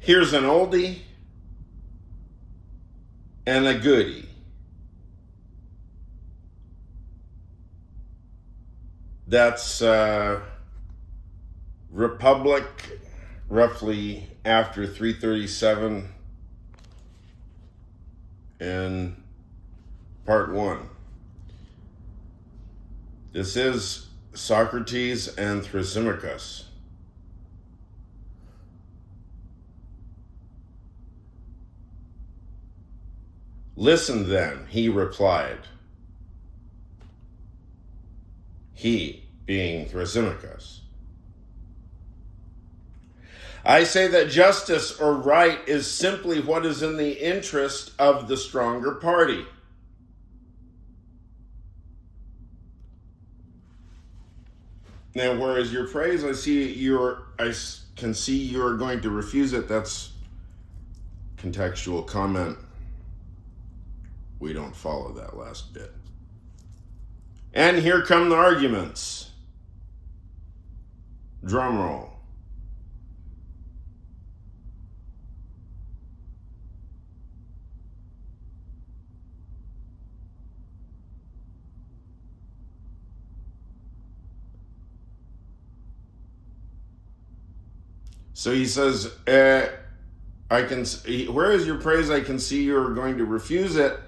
Here's an oldie and a goodie. That's Republic, roughly after 337 in part 1. This is Socrates and Thrasymachus. Listen then, he replied. He being Thrasymachus. I say that justice or right is simply what is in the interest of the stronger party. Now, whereas your praise, I can see you're going to refuse it. That's contextual comment. We don't follow that last bit. And here come the arguments. Drum roll. So he says, where is your praise? I can see you're going to refuse it.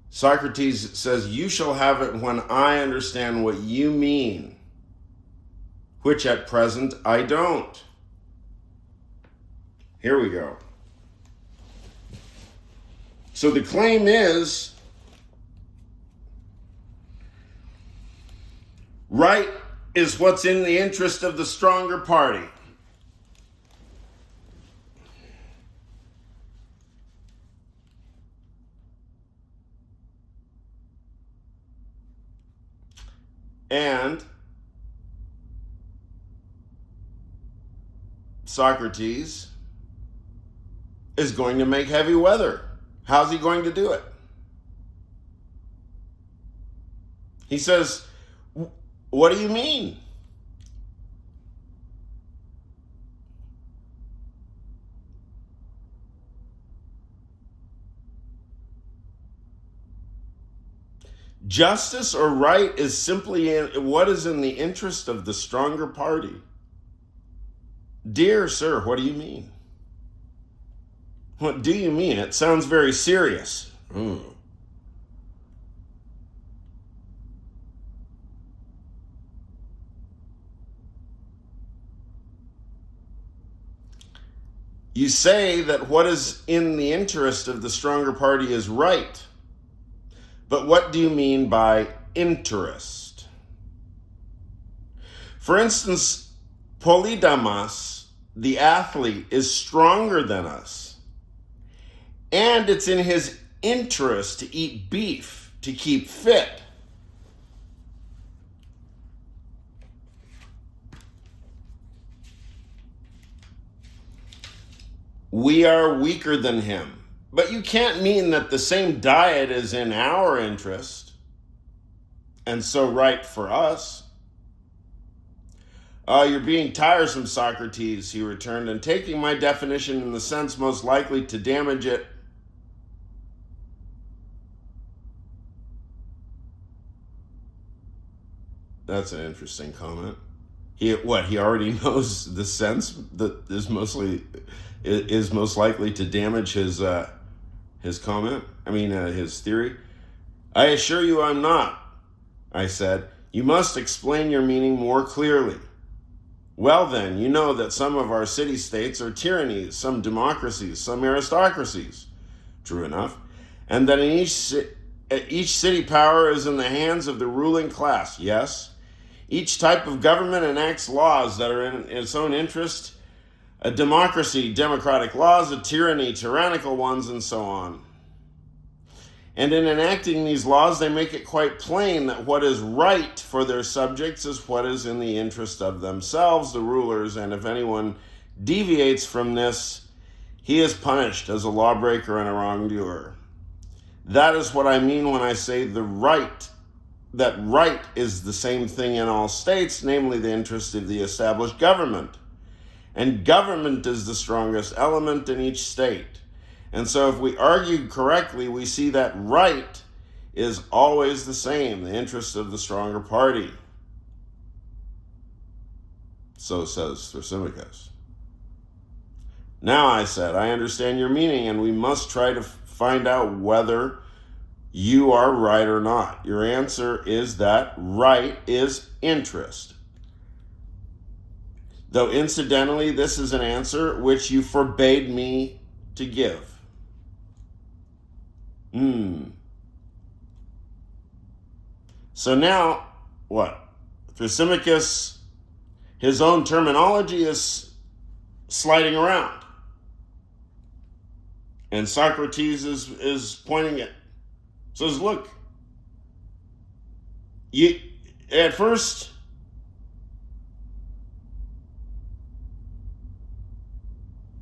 Socrates says, you shall have it when I understand what you mean, which at present I don't. Here we go. So the claim is, right is what's in the interest of the stronger party. And Socrates is going to make heavy weather. How's he going to do it? He says, what do you mean? Justice or right is simply what is in the interest of the stronger party. Dear sir, what do you mean? What do you mean? It sounds very serious. You say that what is in the interest of the stronger party is right. But what do you mean by interest? For instance, Polydamas, the athlete, is stronger than us. And it's in his interest to eat beef to keep fit. We are weaker than him. But you can't mean that the same diet is in our interest and so right for us. You're being tiresome, Socrates, he returned, and taking my definition in the sense most likely to damage it. That's an interesting comment. He already knows the sense that is most likely to damage his comment? His theory? I assure you I'm not, I said. You must explain your meaning more clearly. Well then, you know that some of our city-states are tyrannies, some democracies, some aristocracies. True enough. And that in each city power is in the hands of the ruling class. Yes. Each type of government enacts laws that are in its own interest. A democracy, democratic laws, a tyranny, tyrannical ones, and so on. And in enacting these laws, they make it quite plain that what is right for their subjects is what is in the interest of themselves, the rulers, and if anyone deviates from this, he is punished as a lawbreaker and a wrongdoer. That is what I mean when I say the right that right is the same thing in all states, namely the interest of the established government. And government is the strongest element in each state. And so if we argue correctly, we see that right is always the same, the interest of the stronger party. So says Thrasymachus. Now, I said, I understand your meaning, and we must try to find out whether you are right or not. Your answer is that right is interest. Though incidentally, this is an answer which you forbade me to give. So now, what? Thrasymachus, his own terminology is sliding around. And Socrates is pointing it. Says, look, you at first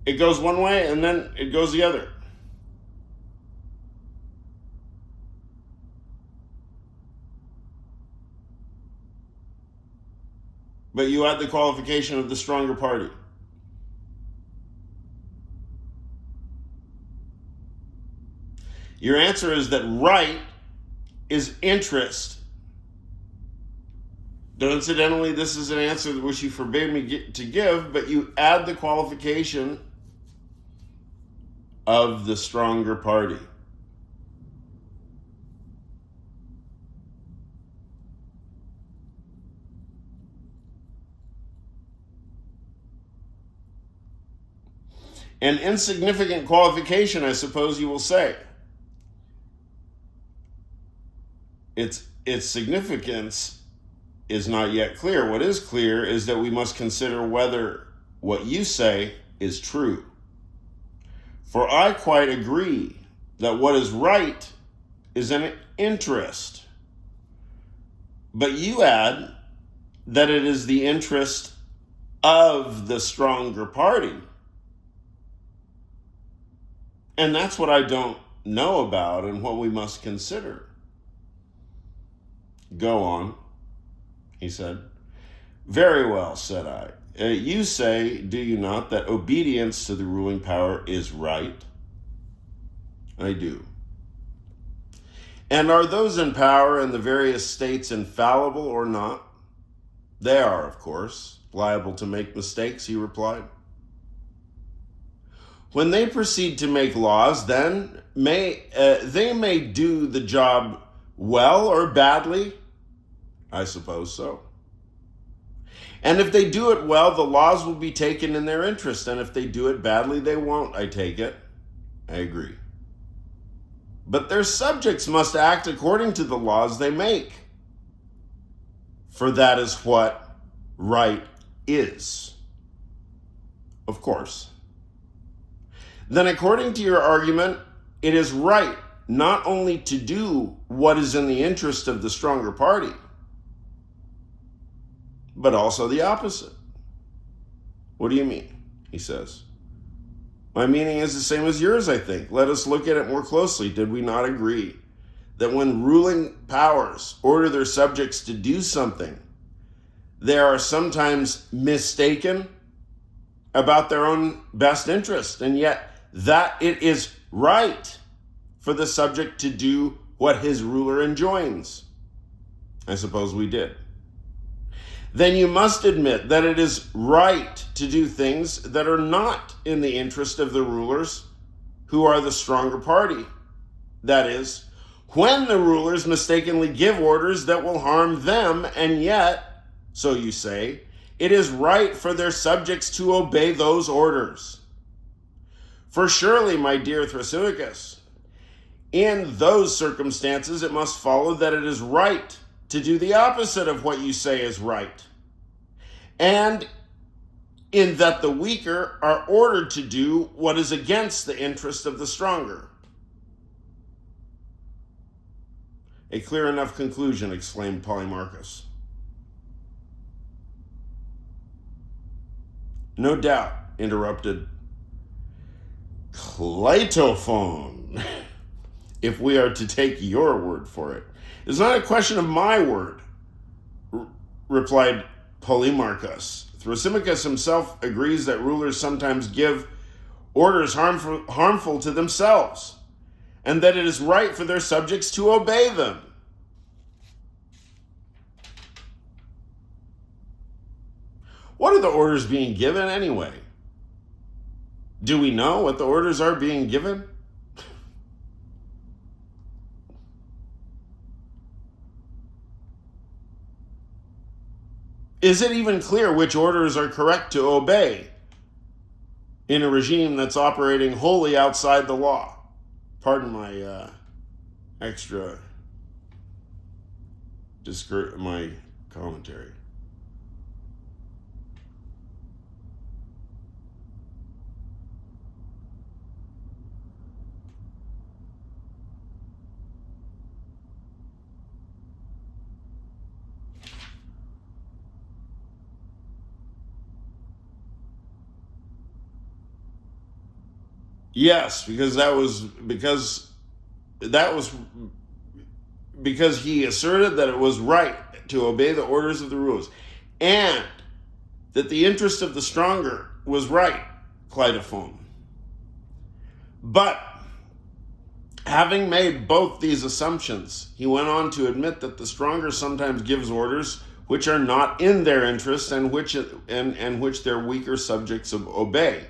it goes one way and then it goes the other. But you add the qualification of the stronger party. Your answer is that right is interest. Though incidentally, this is an answer which you forbade me to give, but you add the qualification of the stronger party. An insignificant qualification, I suppose you will say. Its significance is not yet clear. What is clear is that we must consider whether what you say is true. For I quite agree that what is right is an interest. But you add that it is the interest of the stronger party. And that's what I don't know about and what we must consider. Go on, he said. Very well, said I. You say, do you not, that obedience to the ruling power is right? I do. And are those in power in the various states infallible or not? They are, of course, liable to make mistakes, he replied. When they proceed to make laws, then they may do the job well or badly. I suppose so. And if they do it well, the laws will be taken in their interest. And if they do it badly, they won't, I take it. I agree. But their subjects must act according to the laws they make. For that is what right is. Of course. Then according to your argument, it is right not only to do what is in the interest of the stronger party, but also the opposite. What do you mean? He says. My meaning is the same as yours, I think. Let us look at it more closely. Did we not agree that when ruling powers order their subjects to do something, they are sometimes mistaken about their own best interest, and yet that it is right for the subject to do what his ruler enjoins? I suppose we did. Then you must admit that it is right to do things that are not in the interest of the rulers who are the stronger party. That is, when the rulers mistakenly give orders that will harm them, and yet, so you say, it is right for their subjects to obey those orders. For surely, my dear Thrasymachus, in those circumstances it must follow that it is right to do the opposite of what you say is right, and in that the weaker are ordered to do what is against the interest of the stronger. A clear enough conclusion, exclaimed Polemarchus. No doubt, interrupted Cleitophon, if we are to take your word for it. It's not a question of my word, replied Polemarchus. Thrasymachus himself agrees that rulers sometimes give orders harmful to themselves, and that it is right for their subjects to obey them. What are the orders being given anyway? Do we know what the orders are being given? Is it even clear which orders are correct to obey in a regime that's operating wholly outside the law? Pardon my my commentary. Yes, because he asserted that it was right to obey the orders of the rulers, and that the interest of the stronger was right, Cleitophon. But having made both these assumptions, he went on to admit that the stronger sometimes gives orders which are not in their interest and which their weaker subjects obey.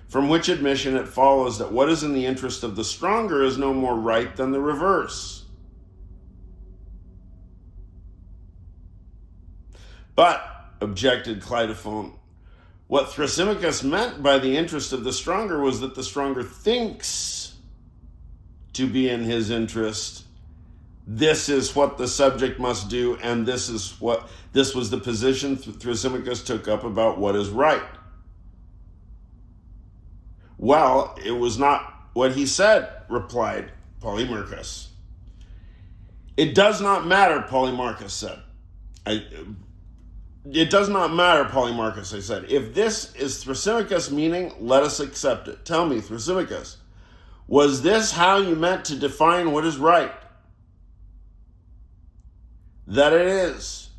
From which admission it follows that what is in the interest of the stronger is no more right than the reverse. But, objected Cleitophon, what Thrasymachus meant by the interest of the stronger was that the stronger thinks to be in his interest. This is what the subject must do, and this was the position Thrasymachus took up about what is right. Well, it was not what he said, replied Polemarchus. It does not matter, Polemarchus said. It does not matter, Polemarchus, I said. If this is Thrasymachus' meaning, let us accept it. Tell me, Thrasymachus, was this how you meant to define what is right? That it is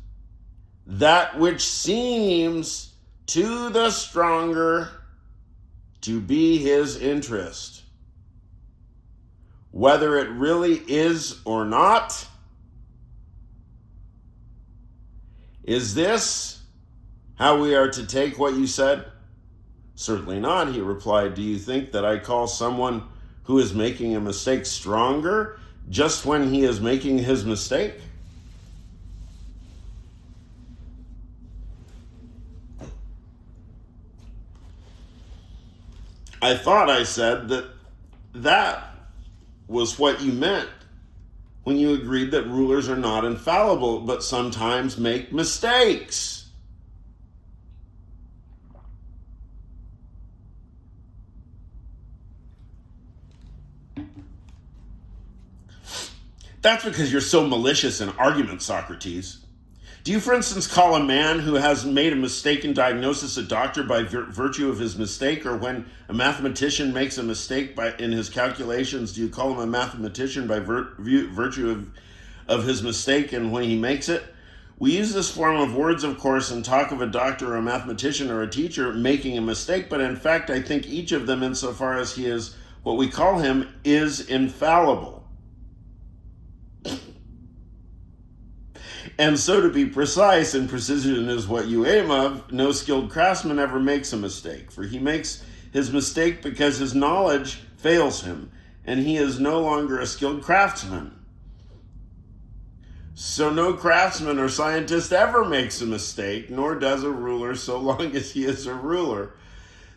that which seems to the stronger to be his interest, whether it really is or not? Is this how we are to take what you said? Certainly not, he replied. Do you think that I call someone who is making a mistake stronger just when he is making his mistake? I thought I said that was what you meant when you agreed that rulers are not infallible, but sometimes make mistakes. That's because you're so malicious in argument, Socrates. Do you, for instance, call a man who has made a mistaken diagnosis a doctor by virtue of his mistake? Or when a mathematician makes a mistake in his calculations, do you call him a mathematician by virtue of his mistake and when he makes it? We use this form of words, of course, and talk of a doctor or a mathematician or a teacher making a mistake, but in fact, I think each of them, insofar as he is what we call him, is infallible. And so, to be precise, and precision is what you aim of, no skilled craftsman ever makes a mistake, for he makes his mistake because his knowledge fails him, and he is no longer a skilled craftsman. So no craftsman or scientist ever makes a mistake, nor does a ruler so long as he is a ruler.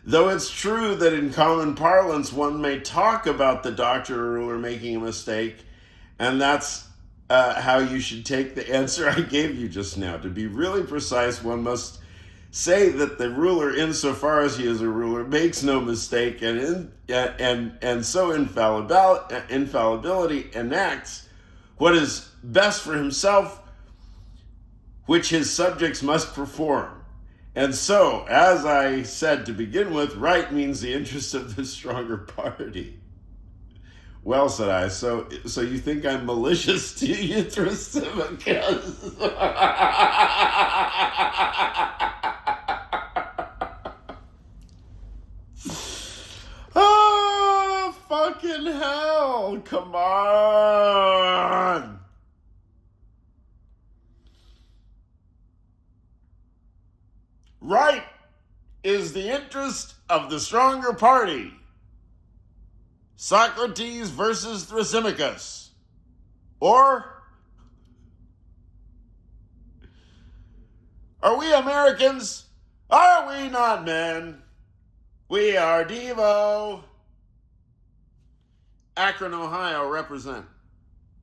Though it's true that in common parlance one may talk about the doctor or ruler making a mistake, and that's how you should take the answer I gave you just now. To be really precise, one must say that the ruler, insofar as he is a ruler, makes no mistake, and so infallibility enacts what is best for himself, which his subjects must perform. And so, as I said to begin with, right means the interest of the stronger party. Well, said I, so you think I'm malicious to you, Thrasymachus? Oh, fucking hell. Come on. Right is the interest of the stronger party. Socrates versus Thrasymachus. Or are we Americans? Are we not men? We are Devo. Akron, Ohio, represent.